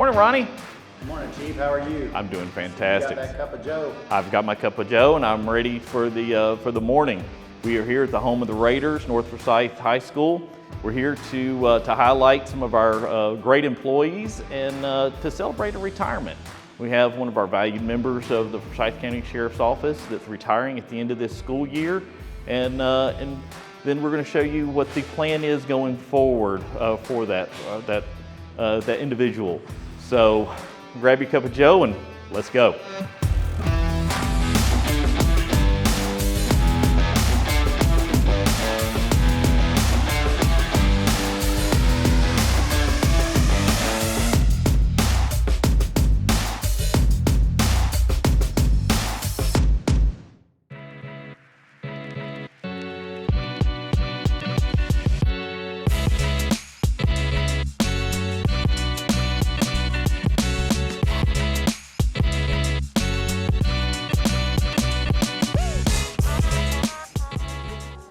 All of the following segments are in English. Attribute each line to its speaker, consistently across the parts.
Speaker 1: Morning, Ronnie.
Speaker 2: Good morning, Chief. How are you?
Speaker 1: I'm doing fantastic.
Speaker 2: You got that cup of joe?
Speaker 1: I've got my cup of joe, and I'm ready for the morning. We are here at the home of the Raiders, North Forsyth High School. We're here to highlight some of our great employees and to celebrate a retirement. We have one of our valued members of the Forsyth County Sheriff's Office that's retiring at the end of this school year, and then we're going to show you what the plan is going forward for that individual. So grab your cup of joe and let's go.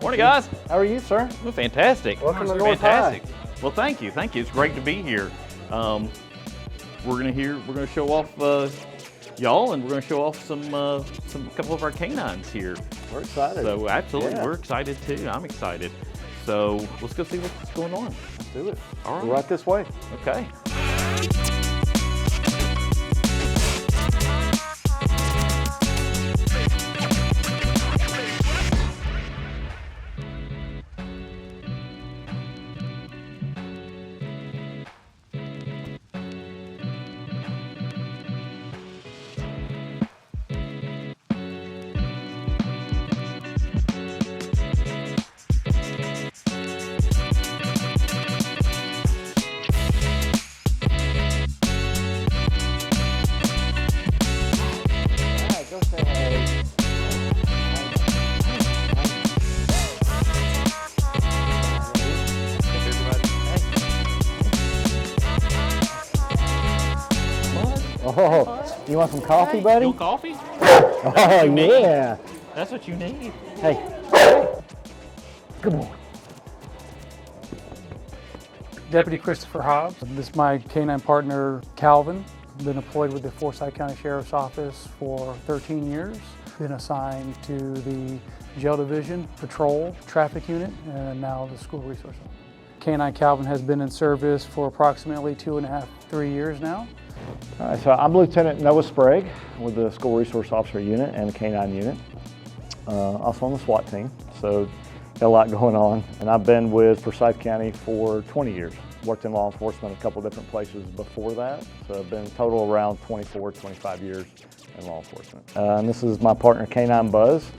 Speaker 1: Morning, guys.
Speaker 2: How are you, sir?
Speaker 1: Well, fantastic.
Speaker 2: Welcome to North High.
Speaker 1: Well, thank you. It's great to be here. We're gonna show off y'all, and we're gonna show off some couple of our K9s here.
Speaker 2: We're excited.
Speaker 1: So absolutely,
Speaker 2: Yeah.
Speaker 1: We're excited too. I'm excited. So let's go see what's going on.
Speaker 2: Let's do it.
Speaker 1: All right.
Speaker 2: We're right this way.
Speaker 1: Okay.
Speaker 2: Oh, you want some coffee, buddy?
Speaker 1: No coffee?
Speaker 2: Oh, yeah.
Speaker 1: That's what you need.
Speaker 2: Hey. Good morning.
Speaker 3: Deputy Christopher Hobbs. This is my K9 partner, Calvin. Been employed with the Forsyth County Sheriff's Office for 13 years. Been assigned to the Jail Division, Patrol, Traffic Unit, and now the School Resource Center. K9 Calvin has been in service for approximately 2.5, 3 years now.
Speaker 2: All right, so I'm Lieutenant Sprague with the School Resource Officer Unit and the K9 Unit. Also on the SWAT team, so got a lot going on. And I've been with Forsyth County for 20 years. Worked in law enforcement a couple different places before that. So I've been total around 24, 25 years in law enforcement. And this is my partner, K9 Buzz.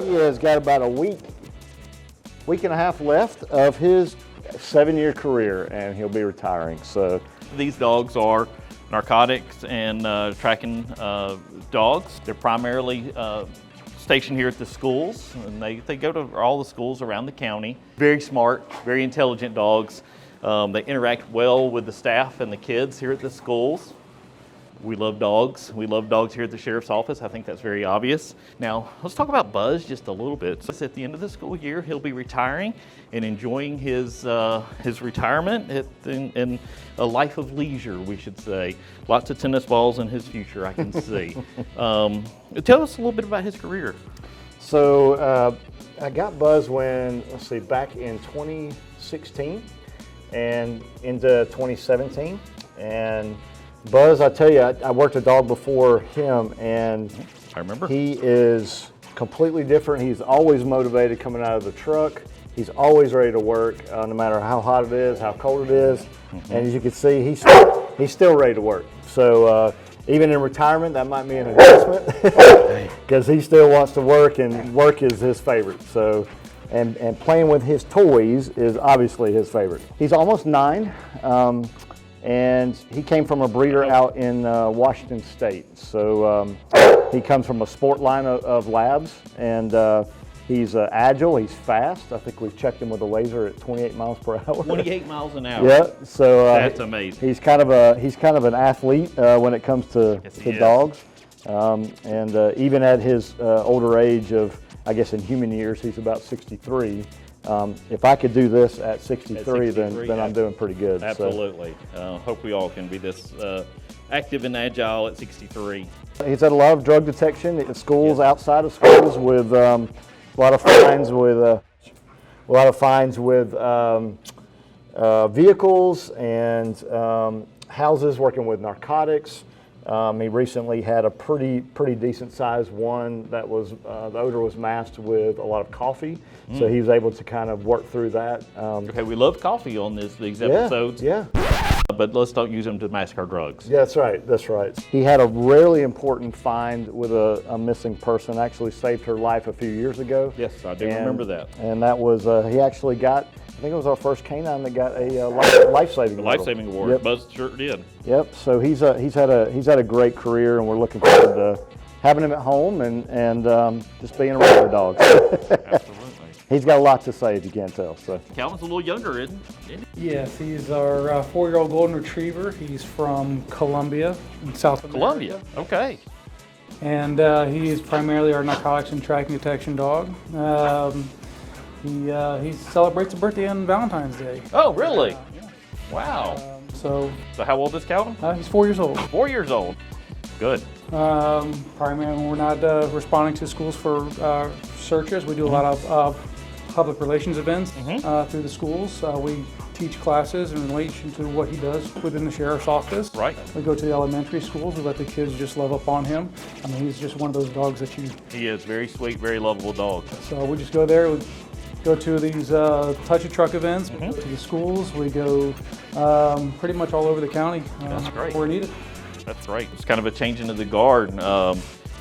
Speaker 2: He has got about a week and a half left of his 7-year career, and he'll be retiring. So
Speaker 1: These dogs are narcotics and tracking dogs. They're primarily stationed here at the schools, and they go to all the schools around the county. Very smart, very intelligent dogs. They interact well with the staff and the kids here at the schools. We love dogs. We love dogs here at the Sheriff's Office. I think that's very obvious. Now, let's talk about Buzz just a little bit. So at the end of the school year, he'll be retiring and enjoying his retirement in a life of leisure, we should say. Lots of tennis balls in his future, I can see. Tell us a little bit about his career.
Speaker 2: So I got Buzz back in 2016 and into 2017. And Buzz, I tell you, I worked a dog before him, and
Speaker 1: I remember.
Speaker 2: He is completely different. He's always motivated coming out of the truck. He's always ready to work, no matter how hot it is, how cold it is. Mm-hmm. And as you can see, he's still ready to work. So even in retirement, that might be an adjustment because he still wants to work, and work is his favorite. So, and playing with his toys is obviously his favorite. He's almost 9. And he came from a breeder out in Washington State. So he comes from a sport line of labs, and he's agile, he's fast. I think we've checked him with a laser at 28 miles per hour.
Speaker 1: 28 miles an hour.
Speaker 2: Yeah, so
Speaker 1: that's amazing.
Speaker 2: He's kind of an athlete when it comes to dogs. And even at his older age of, I guess in human years, he's about 63. if I could do this at 63,
Speaker 1: At 63,
Speaker 2: then I'm doing pretty good.
Speaker 1: Absolutely. Hope we all can be this active and agile at 63.
Speaker 2: So he's had a lot of drug detection at schools, outside of schools, with a lot of fines with vehicles and houses, working with narcotics. He recently had a pretty decent sized one that was, the odor was masked with a lot of coffee, so he was able to kind of work through that.
Speaker 1: Okay, we love coffee on these episodes.
Speaker 2: Yeah.
Speaker 1: But let's don't use them to mask our drugs.
Speaker 2: Yeah, that's right, that's right. He had a really important find with a missing person, actually saved her life a few years ago.
Speaker 1: Yes, I do remember that.
Speaker 2: And that was, he actually got, I think it was our first K9 that got a life-saving award.
Speaker 1: Life-saving award.
Speaker 2: Yep.
Speaker 1: Buzz sure did.
Speaker 2: Yep. So he's had a great career, and we're looking forward to having him at home and just being around the dogs.
Speaker 1: Absolutely.
Speaker 2: He's got a lot to say, if you can't tell. So
Speaker 1: Calvin's a little younger, isn't he?
Speaker 3: Yes, he's our 4-year-old golden retriever. He's from Colombia in South America.
Speaker 1: Colombia. Okay.
Speaker 3: And he is primarily our narcotics and tracking detection dog. He celebrates a birthday on Valentine's Day.
Speaker 1: Oh, really?
Speaker 3: Yeah.
Speaker 1: Wow.
Speaker 3: So
Speaker 1: how old is Calvin?
Speaker 3: he's 4 years old.
Speaker 1: 4 years old. Good.
Speaker 3: Primarily when we're not responding to schools for searches, we do a lot of public relations events through the schools. We teach classes in relation to what he does within the sheriff's office.
Speaker 1: Right.
Speaker 3: We go to the elementary schools. We let the kids just love up on him. I mean, he's just one of those dogs that you...
Speaker 1: He is very sweet, very lovable dog.
Speaker 3: So we just go there. We go to these touchy truck events. We go to the schools. We go pretty much all over the county.
Speaker 1: That's great.
Speaker 3: Where needed.
Speaker 1: That's right. It's kind of a change into the guard.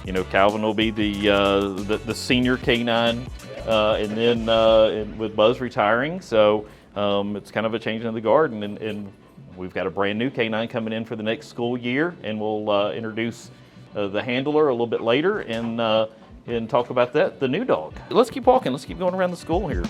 Speaker 1: You know, Calvin will be the senior K9, and then with Buzz retiring, so it's kind of a change into the guard. And we've got a brand new K9 coming in for the next school year, and we'll introduce the handler a little bit later and talk about the new dog. Let's keep walking. Let's keep going around the school here.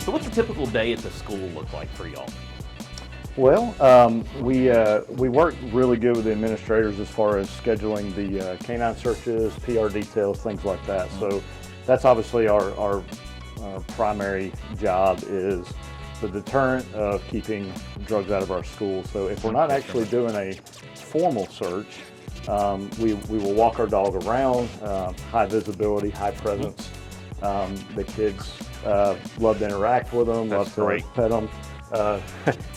Speaker 1: So what's a typical day at the school look like for y'all?
Speaker 2: well, we work really good with the administrators as far as scheduling the K9 searches, PR details, things like that. So that's obviously our primary job, is the deterrent of keeping drugs out of our schools. So if we're not actually doing a formal search, we will walk our dog around, high visibility, high presence. The kids love to interact with them, love to pet them.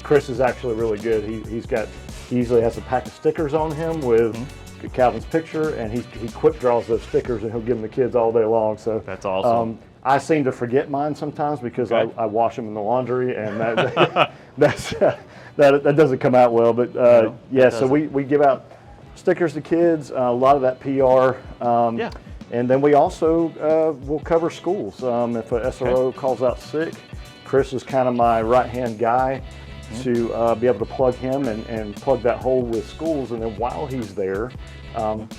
Speaker 2: Chris is actually really good. He usually has a pack of stickers on him with Calvin's picture, and he quick draws those stickers and he'll give them to kids all day long. So
Speaker 1: that's awesome.
Speaker 2: I seem to forget mine sometimes because I wash them in the laundry, and that doesn't come out well. But yeah, so we give out stickers to kids, a lot of that PR. And then we also will cover schools. If a SRO calls out sick, Chris is kind of my right-hand guy to be able to plug him and plug that hole with schools. And then while he's there,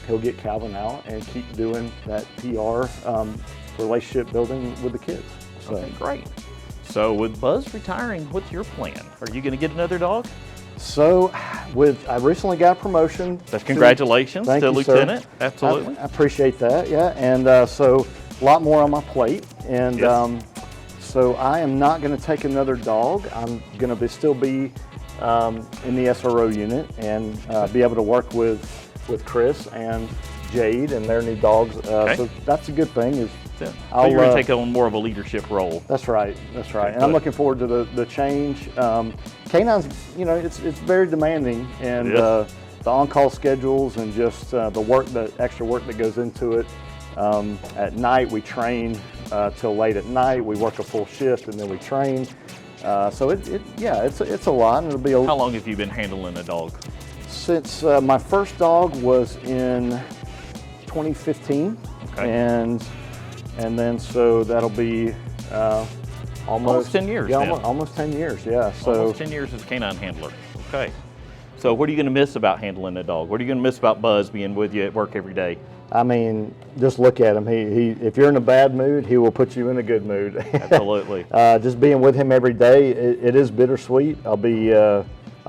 Speaker 2: he'll get Calvin out and keep doing that PR relationship building with the kids. So.
Speaker 1: Okay, great. So with Buzz retiring, what's your plan? Are you going to get another dog?
Speaker 2: So I recently got a promotion.
Speaker 1: Congratulations to Lieutenant.
Speaker 2: Sir.
Speaker 1: Absolutely.
Speaker 2: I appreciate that, yeah. And so a lot more on my plate. And so I am not going to take another dog. I'm going to still be in the SRO unit and be able to work with Chris and Jade and their new dogs. So that's a good thing.
Speaker 1: So you're going to take on more of a leadership role.
Speaker 2: That's right. That's right. And I'm looking forward to the change. K9's, it's very demanding, and the on-call schedules and just the extra work that goes into it. At night we train till late at night. We work a full shift and then we train. So it's a lot. It'll be
Speaker 1: How long have you been handling a dog?
Speaker 2: Since my first dog was in 2015,
Speaker 1: Okay.
Speaker 2: and then so that'll be almost
Speaker 1: 10 years.
Speaker 2: Yeah,
Speaker 1: now.
Speaker 2: almost 10 years. Yeah. So
Speaker 1: Almost 10 years as a canine handler. Okay. So what are you going to miss about handling a dog? What are you going to miss about Buzz being with you at work every day?
Speaker 2: I mean, just look at him. He if you're in a bad mood, he will put you in a good mood.
Speaker 1: Absolutely.
Speaker 2: Just being with him every day, it is bittersweet. I'll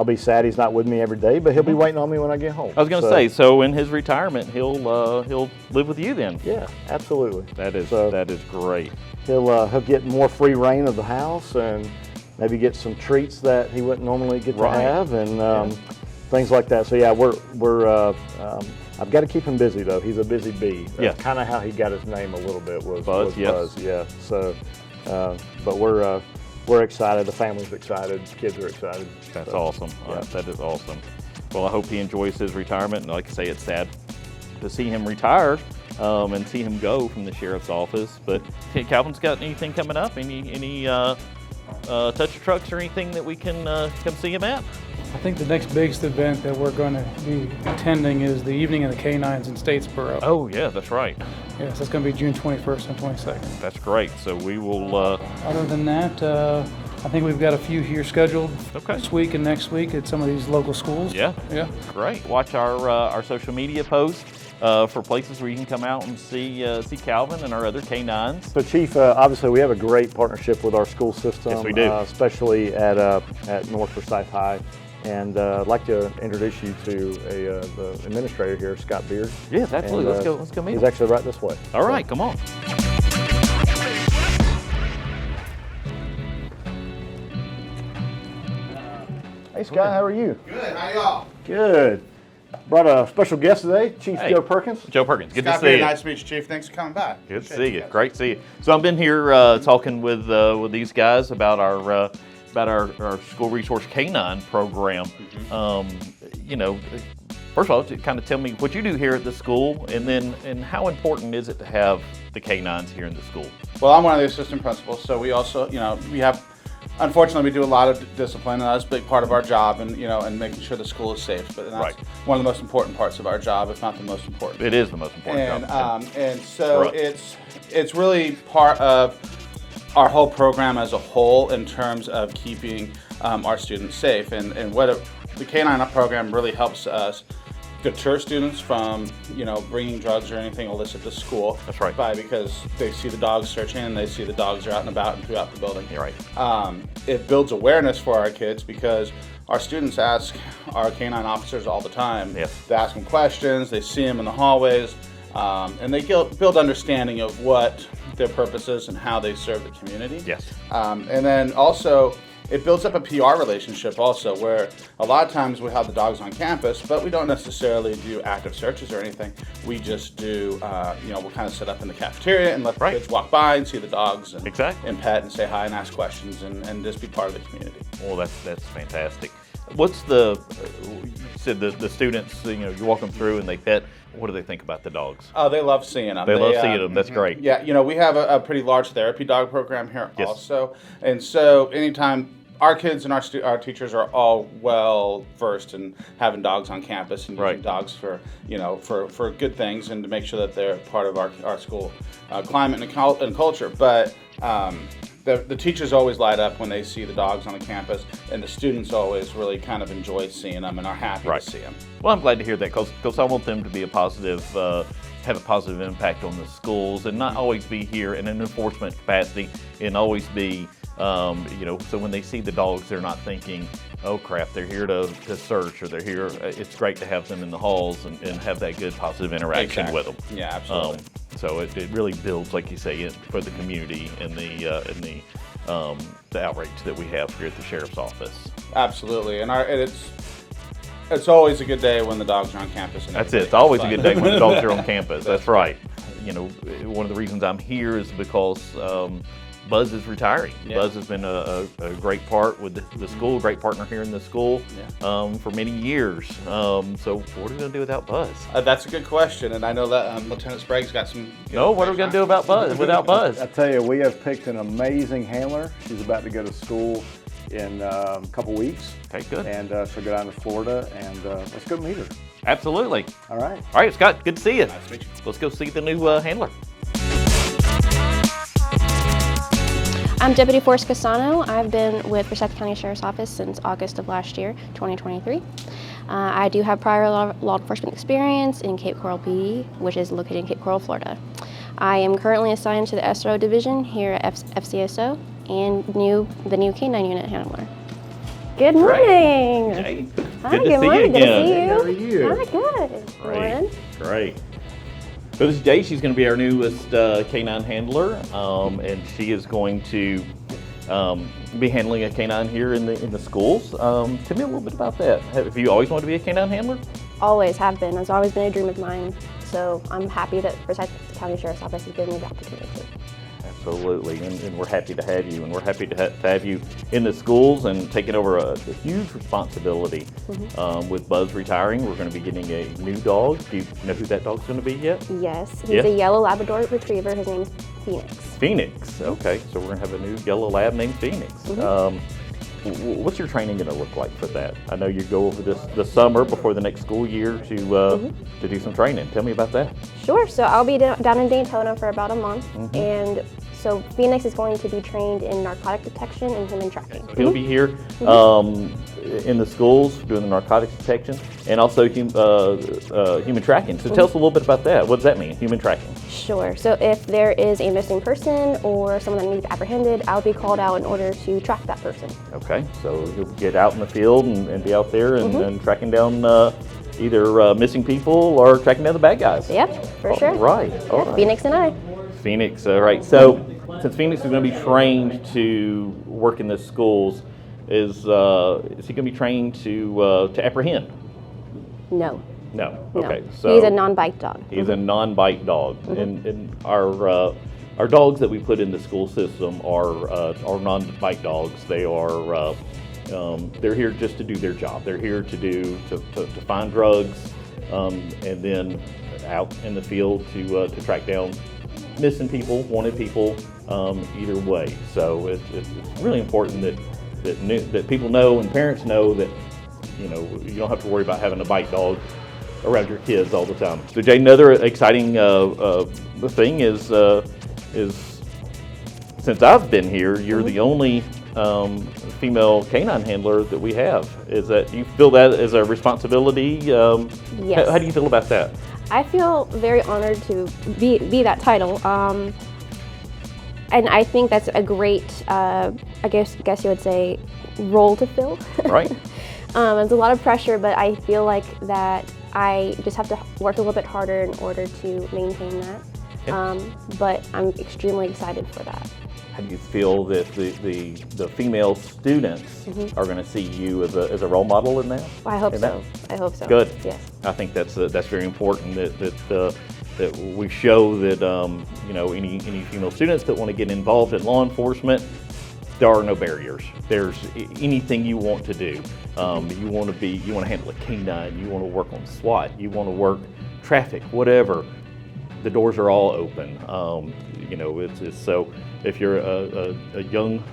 Speaker 2: be sad he's not with me every day, but he'll be waiting on me when I get home.
Speaker 1: I was going to say, so in his retirement, he'll live with you then.
Speaker 2: Yeah, absolutely.
Speaker 1: That is great.
Speaker 2: He'll get more free reign of the house and maybe get some treats that he wouldn't normally get to have, and things like that. So yeah, I've got to keep him busy though. He's a busy bee. That's kind of how he got his name a little bit, was
Speaker 1: Buzz.
Speaker 2: Buzz. Yeah. So, but we're excited. The family's excited. The kids are excited.
Speaker 1: That's
Speaker 2: so,
Speaker 1: awesome.
Speaker 2: Yeah.
Speaker 1: That is awesome. Well, I hope he enjoys his retirement. And like I say, it's sad to see him retire and see him go from the sheriff's office. But Calvin's got anything coming up? Any touch trucks or anything that we can come see him at?
Speaker 3: I think the next biggest event that we're going to be attending is the evening of the K9's in Statesboro.
Speaker 1: Oh yeah, that's right.
Speaker 3: Yes, that's going to be June 21st and 22nd.
Speaker 1: That's great. So we will.
Speaker 3: Other than that, I think we've got a few here scheduled this week and next week at some of these local schools.
Speaker 1: Yeah.
Speaker 3: Yeah.
Speaker 1: Great. Watch our social media posts for places where you can come out and see Calvin and our other K9s.
Speaker 2: So Chief, obviously we have a great partnership with our school system.
Speaker 1: Yes, we do.
Speaker 2: Especially at North Forsyth High. And I'd like to introduce you to the administrator here, Scott Beard.
Speaker 1: Yes, absolutely.
Speaker 2: And,
Speaker 1: let's go meet him.
Speaker 2: He's actually right this way.
Speaker 1: All right, come on.
Speaker 2: Hey Scott, how are you?
Speaker 4: Good, how y'all?
Speaker 2: Good. Brought a special guest today, Chief
Speaker 1: Hey.
Speaker 2: Joe Perkins.
Speaker 1: Joe Perkins, good
Speaker 4: Scott
Speaker 1: to see you.
Speaker 4: Nice to meet you, Chief. Thanks for coming by.
Speaker 1: Good to
Speaker 4: Appreciate
Speaker 1: see you.
Speaker 4: guys.
Speaker 1: Great to see you. So I've been here talking with these guys about our school resource K9 program. You know, first of all, kind of tell me what you do here at the school, and how important is it to have the K9s here in the school?
Speaker 4: Well, I'm one of the assistant principals, so we also, we have, unfortunately, we do a lot of discipline, and that's a big part of our job, and and making sure the school is safe. But that's one of the most important parts of our job, if not the most important.
Speaker 1: It is the most important job.
Speaker 4: And so it's really part of our whole program as a whole in terms of keeping our students safe, and what the K9 program really helps us deter students from bringing drugs or anything illicit to school.
Speaker 1: That's right.
Speaker 4: Because they see the dogs searching and they see the dogs are out and about and throughout the building.
Speaker 1: You're right.
Speaker 4: It builds awareness for our kids because our students ask our K9 officers all the time.
Speaker 1: Yes.
Speaker 4: They ask them questions, they see them in the hallways, and they build understanding of what their purpose is and how they serve the community.
Speaker 1: Yes.
Speaker 4: And then also, it builds up a PR relationship also, where a lot of times we have the dogs on campus, but we don't necessarily do active searches or anything. We just do, we'll kind of sit up in the cafeteria and let the kids walk by and see the dogs and, and pet and say hi and ask questions and just be part of the community.
Speaker 1: Well, that's fantastic. What's you said the students, you walk them through and they pet. What do they think about the dogs?
Speaker 4: Oh, they love seeing them.
Speaker 1: They love seeing them. That's great.
Speaker 4: Yeah, we have a pretty large therapy dog program here also. And so anytime our kids and our teachers are all well versed in having dogs on campus and using dogs for for good things and to make sure that they're part of our school climate and culture. But the teachers always light up when they see the dogs on the campus, and the students always really kind of enjoy seeing them and are happy to see them.
Speaker 1: Well, I'm glad to hear that because I want them to be a positive, have a positive impact on the schools, and not always be here in an enforcement capacity, and always be, so when they see the dogs, they're not thinking, oh crap, they're here to search, or they're here. It's great to have them in the halls and have that good positive interaction with them.
Speaker 4: Yeah, absolutely.
Speaker 1: So it really builds, like you say, for the community and the outreach that we have here at the sheriff's office.
Speaker 4: Absolutely, and it's always a good day when the dogs are on campus. And
Speaker 1: that's it. It's always a good day when the dogs are on campus. That's right. One of the reasons I'm here is because Buzz is retiring.
Speaker 4: Yeah.
Speaker 1: Buzz has been a great part with the school, great partner here in the school for many years. So what are we going to do without Buzz?
Speaker 4: That's a good question, and I know that Lieutenant Sprague's got some.
Speaker 1: No, what are we going to do about Buzz without Buzz?
Speaker 2: I tell you, we have picked an amazing handler. She's about to go to school in a couple weeks.
Speaker 1: Okay, good.
Speaker 2: And she'll go down to Florida, and let's go meet her.
Speaker 1: Absolutely.
Speaker 2: All right.
Speaker 1: All right, Scott, good to see you.
Speaker 4: Nice to meet you.
Speaker 1: Let's go see the new handler.
Speaker 5: I'm Deputy Forsyth Casano. I've been with Forsyth County Sheriff's Office since August of last year, 2023. I do have prior law enforcement experience in Cape Coral PD, which is located in Cape Coral, Florida. I am currently assigned to the SRO division here at FCSO and the new K9 unit handler. Good morning.
Speaker 1: Hey,
Speaker 5: Hi,
Speaker 1: good to see you
Speaker 5: morning.
Speaker 1: again.
Speaker 5: Good to see you.
Speaker 2: How are you?
Speaker 5: Hi, good. Morning.
Speaker 1: Great. So this is Jay. She's going to be our newest K9 handler, and she is going to be handling a K9 here in the schools. Tell me a little bit about that. Have you always wanted to be a K9 handler?
Speaker 5: Always have been. It's always been a dream of mine. So I'm happy that Forsyth County Sheriff's Office has given me the opportunity.
Speaker 1: Absolutely, and we're happy to have you, and we're happy to have you in the schools and taking over a huge responsibility. With Buzz retiring, we're going to be getting a new dog. Do you know who that dog's going to be yet?
Speaker 5: Yes, he's a yellow Labrador Retriever. His name's Phoenix.
Speaker 1: Phoenix, okay, so we're going to have a new yellow lab named Phoenix. What's your training going to look like for that? I know you go over this summer before the next school year to do some training. Tell me about that.
Speaker 5: Sure. So I'll be down in Daytona for about a month, and so Phoenix is going to be trained in narcotic detection and human tracking.
Speaker 1: So he'll be here in the schools doing the narcotics detection and also human tracking. So tell us a little bit about that. What does that mean, human tracking?
Speaker 5: Sure. So if there is a missing person or someone that needs apprehended, I'll be called out in order to track that person.
Speaker 1: Okay, so you'll get out in the field and be out there and tracking down either missing people or tracking down the bad guys.
Speaker 5: Yep, for sure.
Speaker 1: Right. All right.
Speaker 5: Phoenix and I.
Speaker 1: Phoenix, all right. So since Phoenix is going to be trained to work in the schools, is he going to be trained to apprehend?
Speaker 5: No.
Speaker 1: No.
Speaker 5: No.
Speaker 1: Okay. So
Speaker 5: he's a non-bite dog.
Speaker 1: He's a non-bite dog, and our dogs that we put in the school system are non-bite dogs. They are they're here just to do their job. They're here to find drugs, and then out in the field to track down missing people, wanted people, either way. So it's really important that people know and parents know that you don't have to worry about having a bite dog around your kids all the time. So Jay, another exciting thing is since I've been here, you're the only female K9 handler that we have. Is that you feel that as a responsibility?
Speaker 5: Yes.
Speaker 1: How do you feel about that?
Speaker 5: I feel very honored to be that title, and I think that's a great, I guess you would say, role to fill.
Speaker 1: Right.
Speaker 5: It's a lot of pressure, but I feel like that I just have to work a little bit harder in order to maintain that. But I'm extremely excited for that.
Speaker 1: How do you feel that the female students are going to see you as a role model in that?
Speaker 5: I hope so. I hope so.
Speaker 1: Good.
Speaker 5: Yes.
Speaker 1: I think that's very important that we show that any female students that want to get involved in law enforcement, there are no barriers. There's anything you want to do. You want to handle a K9. You want to work on SWAT. You want to work traffic, whatever. The doors are all open. It's so if you're a young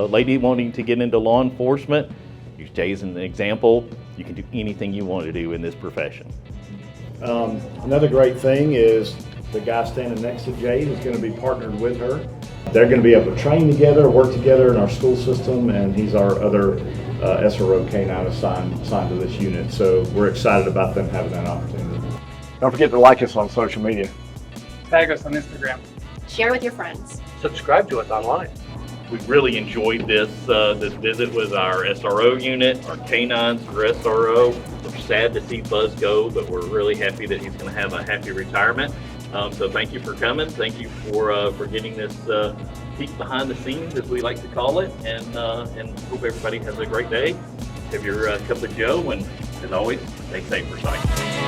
Speaker 1: lady wanting to get into law enforcement, use Jay as an example. You can do anything you want to do in this profession.
Speaker 2: Another great thing is the guy standing next to Jade is going to be partnered with her. They're going to be able to train together, work together in our school system, and he's our other SRO K9 assigned to this unit. So we're excited about them having that opportunity. Don't forget to like us on social media.
Speaker 3: Tag us on Instagram.
Speaker 5: Share with your friends.
Speaker 6: Subscribe to us online.
Speaker 1: We really enjoyed this visit with our SRO unit, our K9's for SRO. We're sad to see Buzz go, but we're really happy that he's going to have a happy retirement. So thank you for coming. Thank you for getting this peek behind the scenes, as we like to call it, and hope everybody has a great day. Have your cup of Joe, and as always, stay safe, Forsyth.